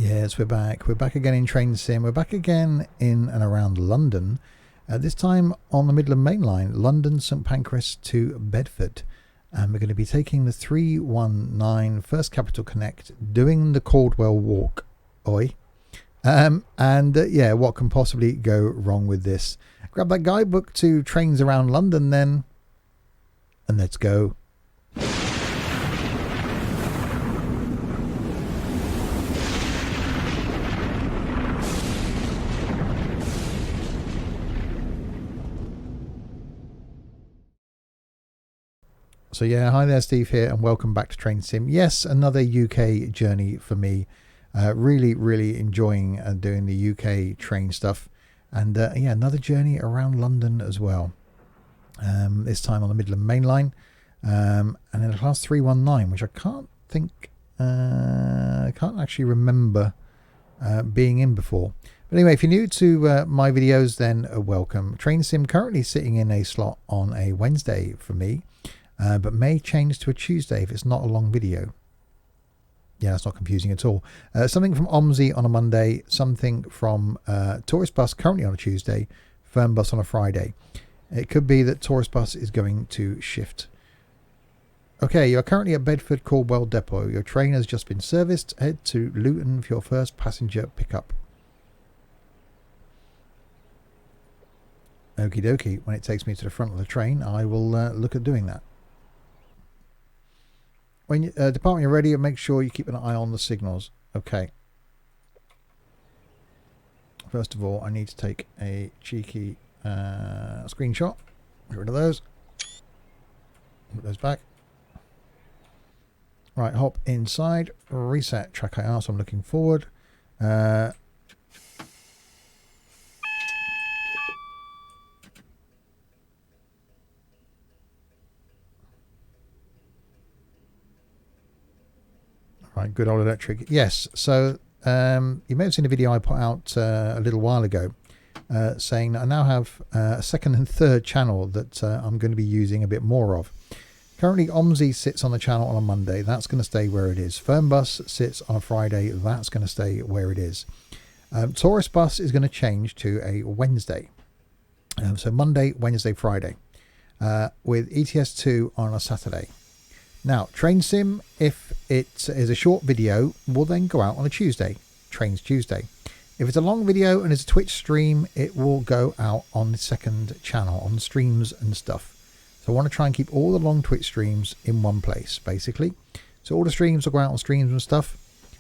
Yes, we're back. We're back again in Train Sim. We're back again in and around London. This time on the Midland Main Line, London St Pancras to Bedford. And we're going to be taking the 319 First Capital Connect, doing the Cauldwell Walk. Oi. Yeah, what can possibly go wrong with this? Grab that guidebook to trains around London then, and let's go. So yeah, hi there, Steve here, and welcome back to Train Sim. Yes, another UK journey for me. Really enjoying doing the UK train stuff, and yeah, another journey around London as well. This time on the Midland Main Line, and in a class 319, which I can't actually remember being in before. But anyway, if you're new to my videos, then welcome. Train Sim currently sitting in a slot on a Wednesday for me. But may change to a Tuesday if it's not a long video. Yeah, that's not confusing at all. Something from OMSI on a Monday, something from Tourist Bus currently on a Tuesday, Firm Bus on a Friday. It could be that Tourist Bus is going to shift. Okay, you're currently at Bedford Cauldwell Depot. Your train has just been serviced. Head to Luton for your first passenger pickup. Okie dokie. When it takes me to the front of the train, I will look at doing that. When you depart when you're ready, make sure you keep an eye on the signals. Okay. First of all, I need to take a cheeky screenshot. Get rid of those. Put those back. Right, hop inside. Reset track IR, so I'm looking forward. Right, good old electric. Yes, so you may have seen a video I put out a little while ago saying that I now have a second and third channel that I'm going to be using a bit more of. Currently, OMSI sits on the channel on a Monday. That's going to stay where it is. Firm Bus sits on a Friday. That's going to stay where it is. Tourist Bus is going to change to a Wednesday. So Monday, Wednesday, Friday. With ETS2 on a Saturday. Now, Train Sim, if it is a short video, will then go out on a Tuesday. Trains Tuesday. If it's a long video and it's a Twitch stream, it will go out on the second channel, on streams and stuff. So I want to try and keep all the long Twitch streams in one place, basically. So all the streams will go out on streams and stuff.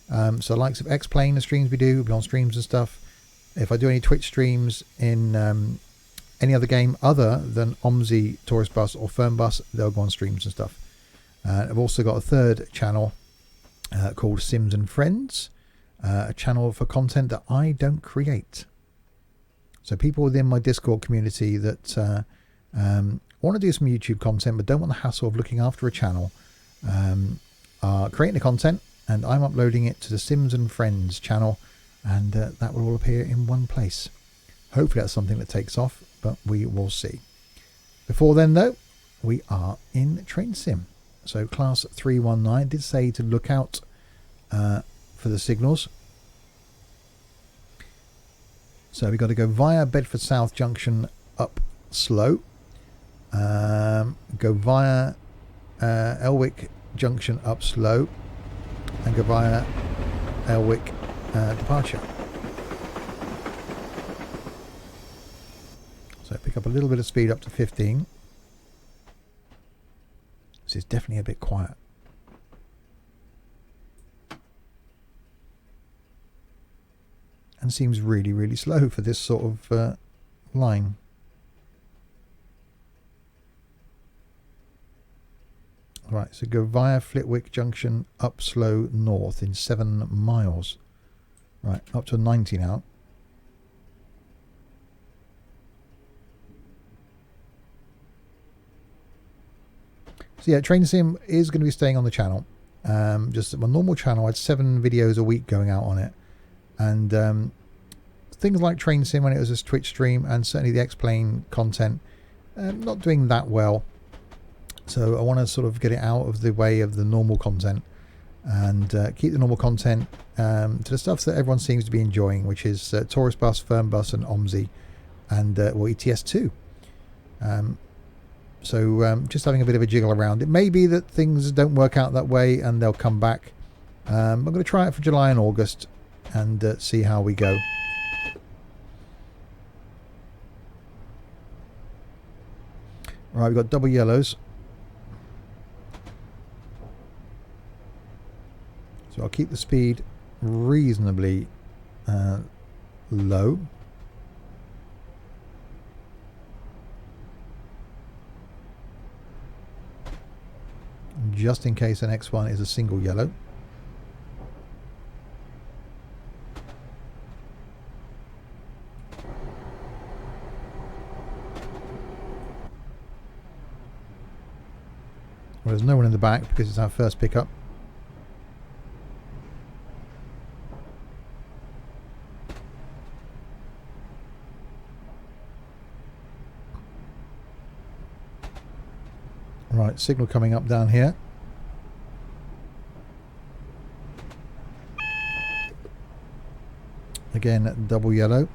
So the likes of X-Plane, the streams we do will be on streams and stuff. If I do any Twitch streams in any other game other than OMSI, Tourist Bus or Firm Bus, they'll go on streams and stuff. I've also got a third channel called Sims and Friends, a channel for content that I don't create. So people within my Discord community that want to do some YouTube content but don't want the hassle of looking after a channel are creating the content, and I'm uploading it to the Sims and Friends channel, and that will all appear in one place. Hopefully that's something that takes off, but we will see. Before then though, we are in Train Sim. So class 319 did say to look out for the signals. So we've got to go via Bedford South Junction up slow. Go via Elwick Junction up slow. And go via Elwick departure. So pick up a little bit of speed up to 15. It's definitely a bit quiet. And seems really slow for this sort of line. Right, so go via Flitwick Junction up slow north in 7 miles. Right, up to 90 now. So yeah, Train Sim is going to be staying on the channel. Just my normal channel, I had 7 videos a week going out on it. And things like Train Sim when it was a Twitch stream, and certainly the X-Plane content, not doing that well. So I want to sort of get it out of the way of the normal content and keep the normal content to the stuff that everyone seems to be enjoying, which is Taurus Bus, Firm Bus, and OMSI, and ETS2. So just having a bit of a jiggle around. It may be that things don't work out that way and they'll come back. I'm going to try it for July and August and see how we go. Right, we've got double yellows. So I'll keep the speed reasonably low. Just in case the next one is a single yellow. Well, there's no one in the back because it's our first pickup. Right, signal coming up down here. Again, double yellow.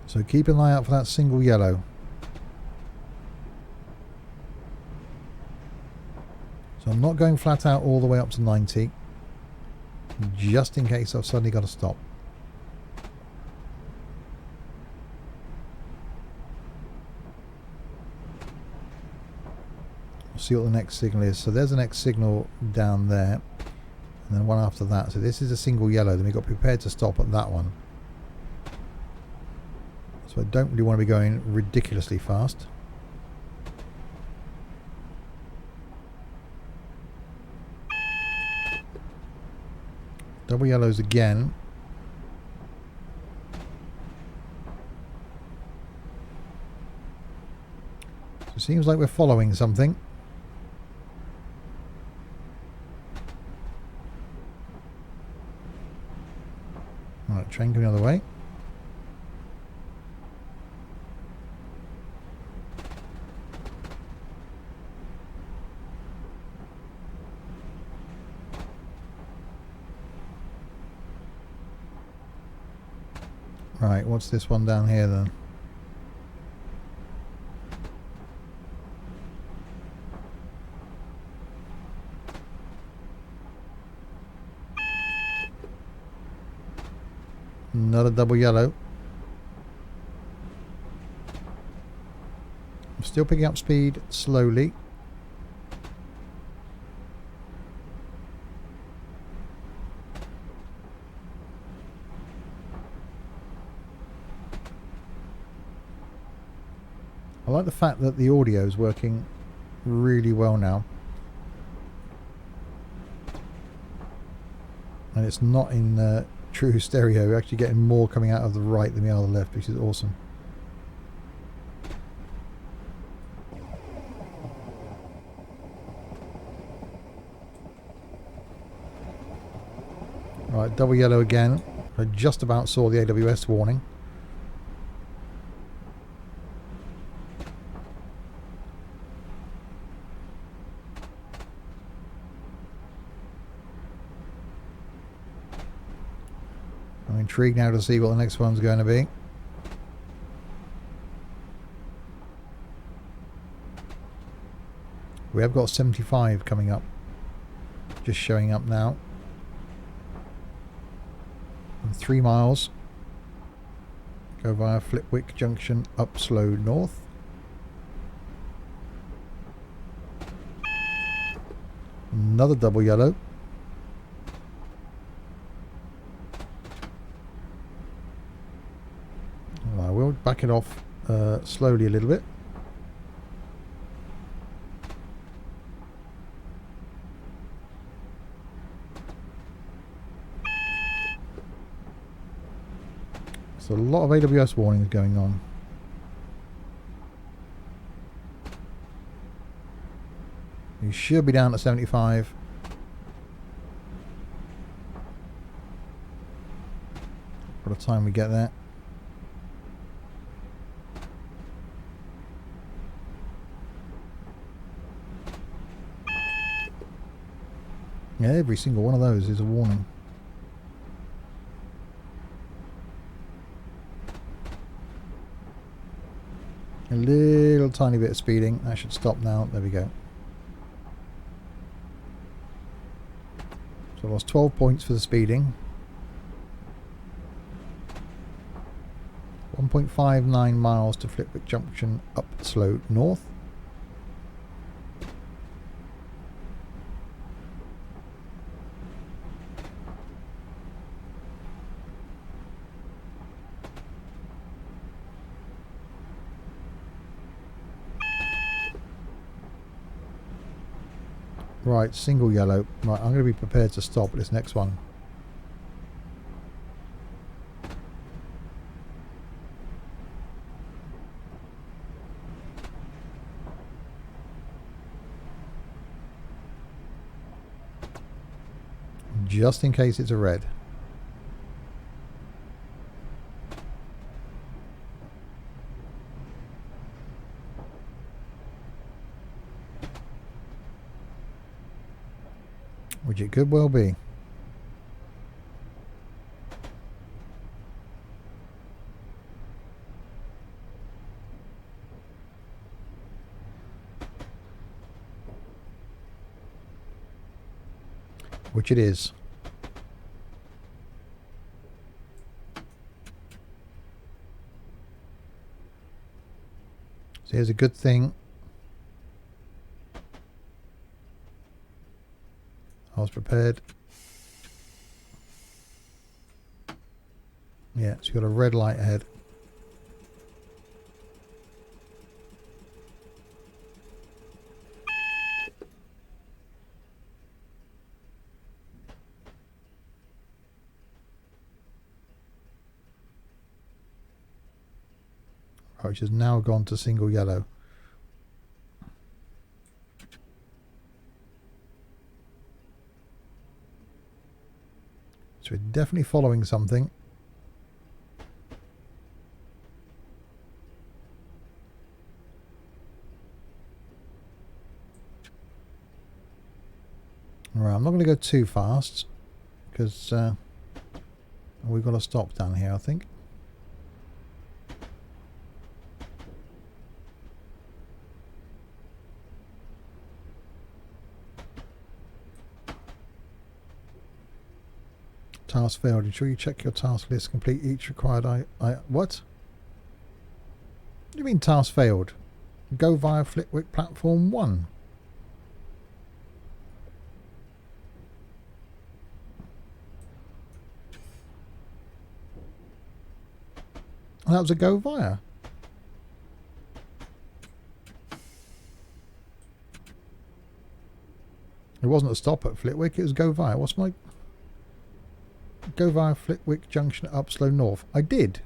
So keep an eye out for that single yellow. So I'm not going flat out all the way up to 90, just in case I've suddenly got to stop. We'll see what the next signal is. So there's the next signal down there, and then one after that. So this is a single yellow, then we've got prepared to stop at that one. So I don't really want to be going ridiculously fast. Double yellows again. So it seems like we're following something. Alright, train going the other way. Right, what's this one down here then? Another double yellow. I'm still picking up speed slowly. I like the fact that the audio is working really well now. And it's not in true stereo. We're actually getting more coming out of the right than we are the left, which is awesome. Right, double yellow again. I just about saw the AWS warning. I'm intrigued now to see what the next one's going to be. We have got 75 coming up. Just showing up now. And 3 miles. Go via Flitwick Junction up slow north. Another double yellow. I will back it off slowly a little bit. So a lot of AWS warnings going on. You should be down at 75. By the time we get there. Yeah, every single one of those is a warning. A little tiny bit of speeding. That should stop now. There we go. So I lost 12 points for the speeding. 1.59 miles to Flitwick Junction up slow north. Right, single yellow. Right, I'm going to be prepared to stop at this next one. Just in case it's a red. Which it could well be. Which it is. So here's a good thing. I was prepared. Yeah, so you've got a red light ahead. Right, which has now gone to single yellow. So we're definitely following something. Right, I'm not going to go too fast because we've got to stop down here, I think. Task failed. Ensure you check your task list. Complete each required what? What do you mean task failed? Go via Flitwick platform 1. That was a go via. It wasn't a stop at Flitwick, it was go via. What's my... Go via Flitwick Junction up slow north. I did.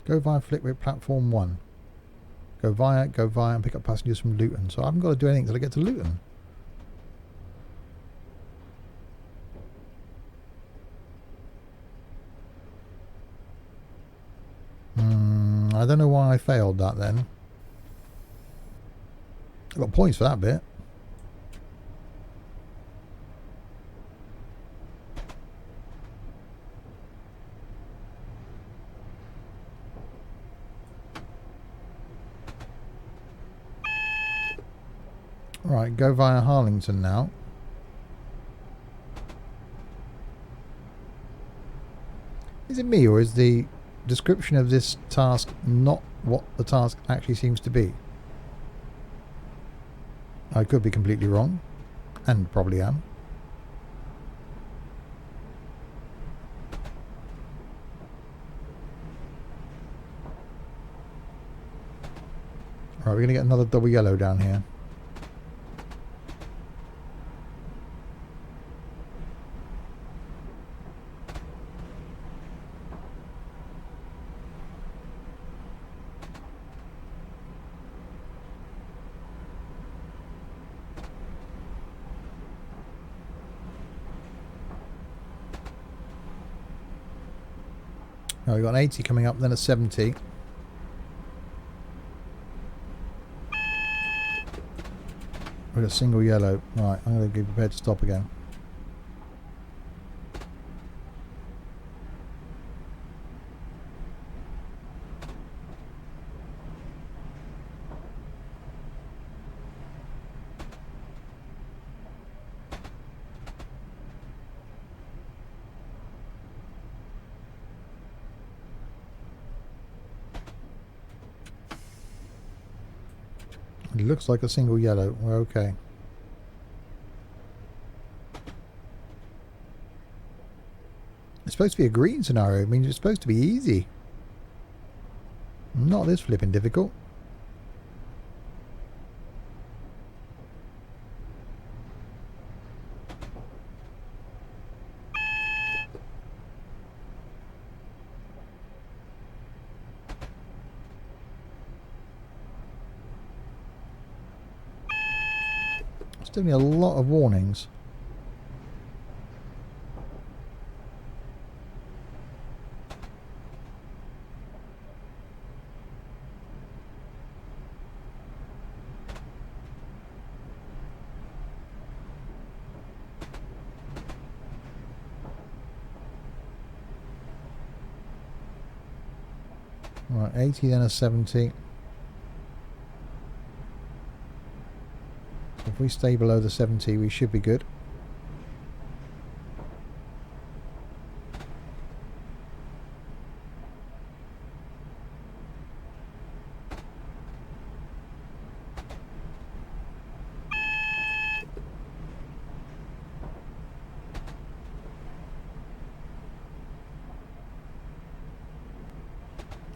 Go via Flitwick platform 1. Go via and pick up passengers from Luton. So I haven't got to do anything until I get to Luton. I don't know why I failed that then. I got points for that bit. Right, go via Harlington now. Is it me or is the description of this task not what the task actually seems to be? I could be completely wrong, and probably am. Right, we're going to get another double yellow down here. Oh, we've got an 80 coming up, then a 70. With a single yellow. Right, I'm going to be prepared to stop again. It looks like a single yellow. We're okay. It's supposed to be a green scenario. It means it's supposed to be easy. Not this flipping difficult. It's giving me a lot of warnings. Right, 80 then a 70. If we stay below the 70 we should be good.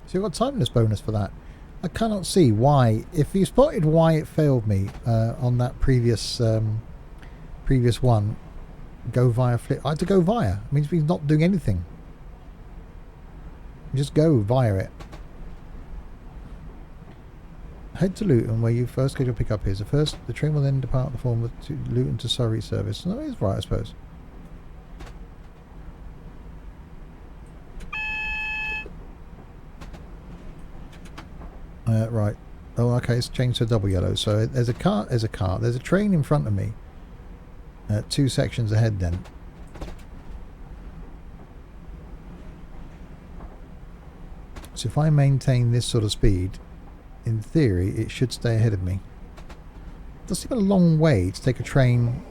So you've got timeliness bonus for that. I cannot see why. If you spotted why it failed me on that previous previous one, go via flip. I had to go via. It means we're not doing anything. Just go via it. Head to Luton, where you first schedule pickup is. The train will then depart the form of Luton to Surrey service. No, it's right, I suppose. Right. Oh, okay. It's changed to double yellow. So there's a car. There's a train in front of me. 2 sections ahead. Then. So if I maintain this sort of speed, in theory, it should stay ahead of me. It does seem a long way to take a train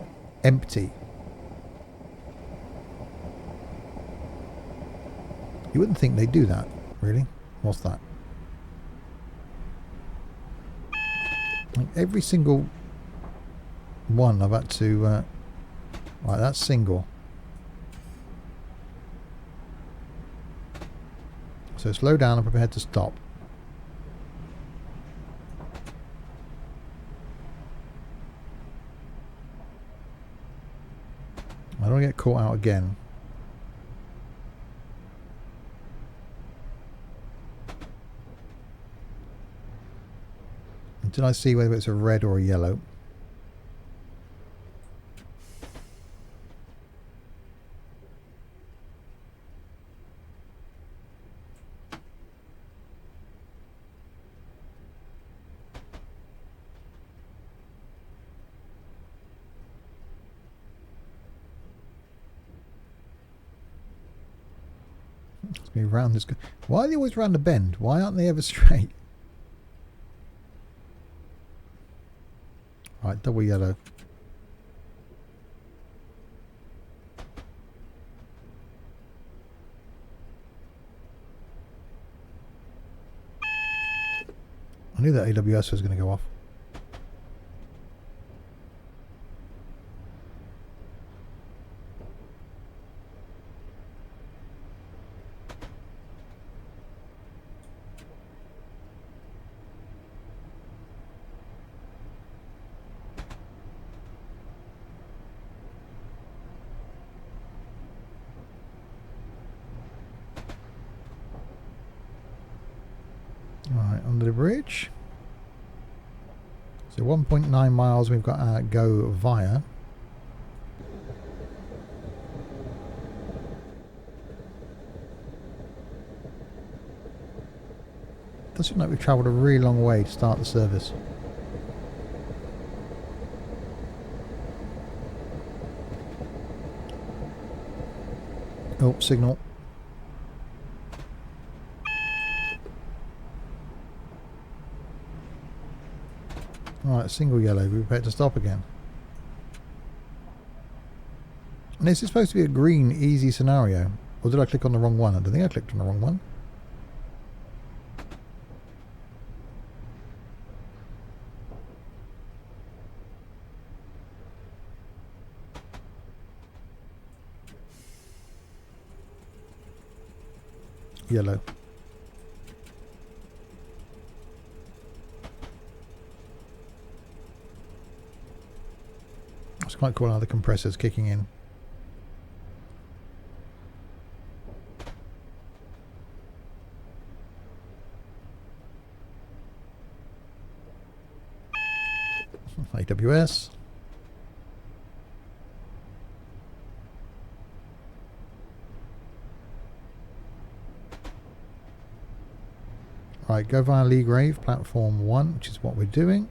empty. You wouldn't think they'd do that, really. What's that? Like every single one I've had to... right, that's single. So slow down and prepare to stop. I don't want to get caught out again. Until I see whether it's a red or a yellow. Let's go round this. Why are they always round a bend? Why aren't they ever straight? Right, double yellow. I knew that AWS was going to go off. Right, under the bridge. So 1.9 miles we've got our go via. Does seem like we've travelled a really long way to start the service. Oh, signal. Alright, single yellow. We're prepared to stop again. And this is supposed to be a green, easy scenario. Or did I click on the wrong one? I don't think I clicked on the wrong one. Yellow. It's quite cool how the compressor's kicking in. AWS. Right, go via Lee Grave, platform 1, which is what we're doing.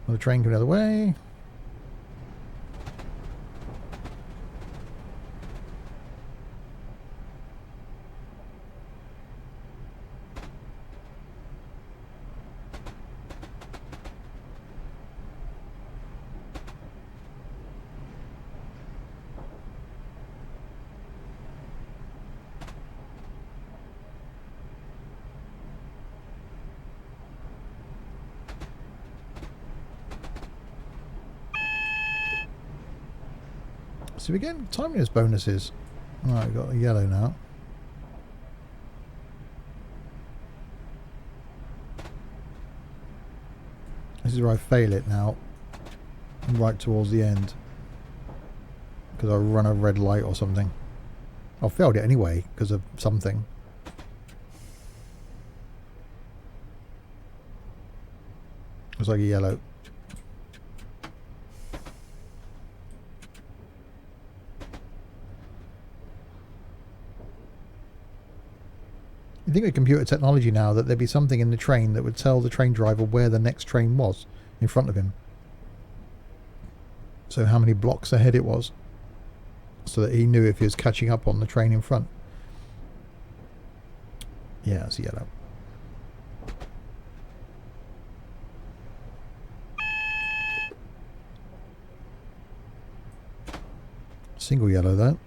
The train go the other way. So we get timeliness bonuses. Alright, we've got a yellow now. This is where I fail it now. Right towards the end. Because I run a red light or something. I failed it anyway because of something. It's like a yellow. You think with computer technology now that there'd be something in the train that would tell the train driver where the next train was in front of him. So how many blocks ahead it was. So that he knew if he was catching up on the train in front. Yeah, it's yellow. Single yellow though.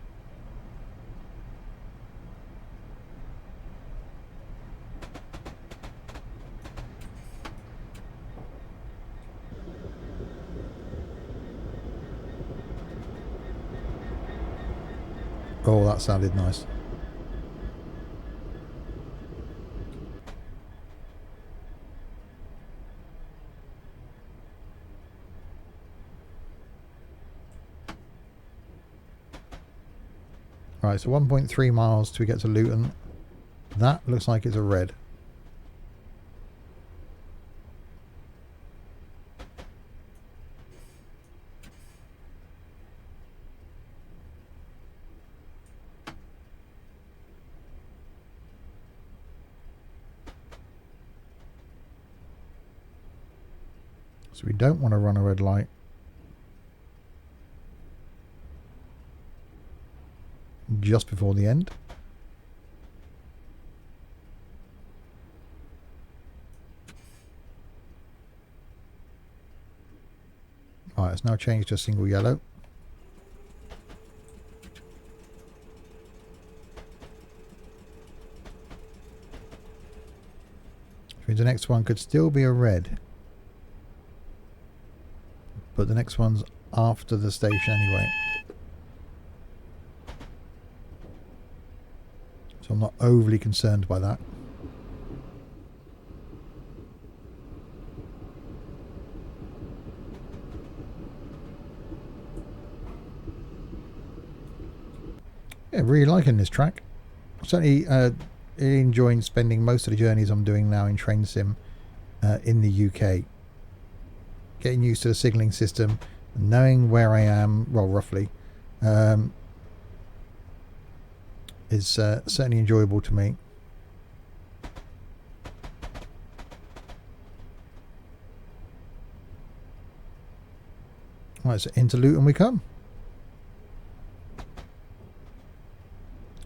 Oh, that sounded nice. Right, so 1.3 miles till we get to Luton. That looks like it's a red. So we don't want to run a red light. Just before the end. Alright, it's now changed to a single yellow. Which means the next one could still be a red. But the next one's after the station anyway. So I'm not overly concerned by that. Yeah, really liking this track. Certainly enjoying spending most of the journeys I'm doing now in Train Sim in the UK. Getting used to the signalling system, knowing where I am, well, roughly, is certainly enjoyable to me. Right, so into Luton we come.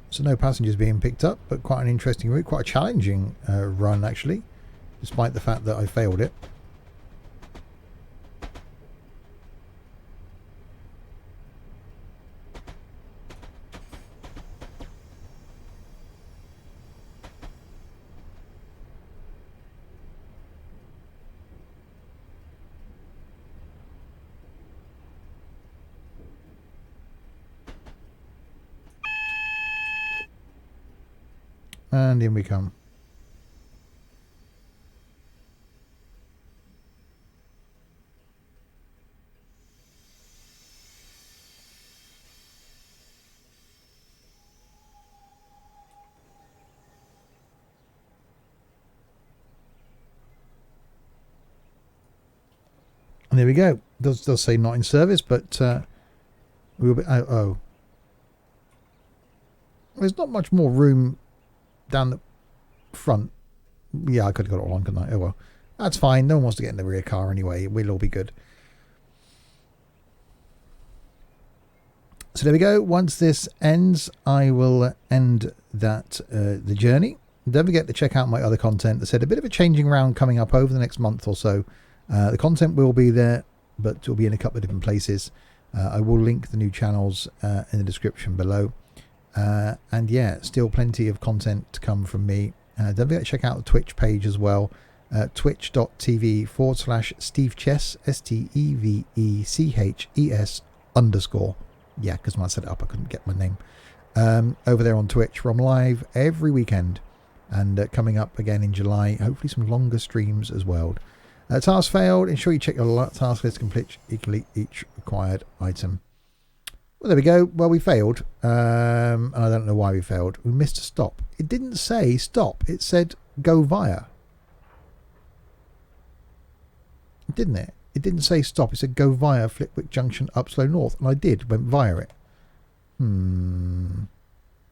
So no passengers being picked up, but quite an interesting route, quite a challenging run actually, despite the fact that I failed it. And in we come. And there we go. Does say not in service, but we'll be. Oh, there's not much more room down the front. Yeah, I could have got it all on, couldn't I? Oh well, that's fine. No one wants to get in the rear car anyway. We'll all be good. So there we go. Once this ends, I will end that the journey. Don't forget to check out my other content. I said a bit of a changing round coming up over the next month or so. The content will be there, but it will be in a couple of different places. I will link the new channels in the description below. And yeah, still plenty of content to come from me. Don't forget to check out the Twitch page as well. Twitch.tv/SteveChess, STEVECHES_. Yeah, because when I set it up, I couldn't get my name. Over there on Twitch, where I'm live every weekend. And coming up again in July, hopefully some longer streams as well. Task failed. Ensure you check your task list to complete each required item. Well, there we go. Well, we failed. And I don't know why we failed. We missed a stop. It didn't say stop. It said go via. Didn't it? It didn't say stop. It said go via Flitwick Junction, Upslow North. And I did. Went via it.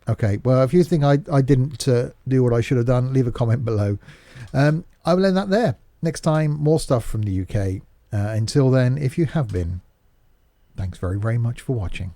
Okay. Well, if you think I didn't do what I should have done, leave a comment below. I will end that there. Next time, more stuff from the UK. Until then, if you have been, thanks very, very much for watching.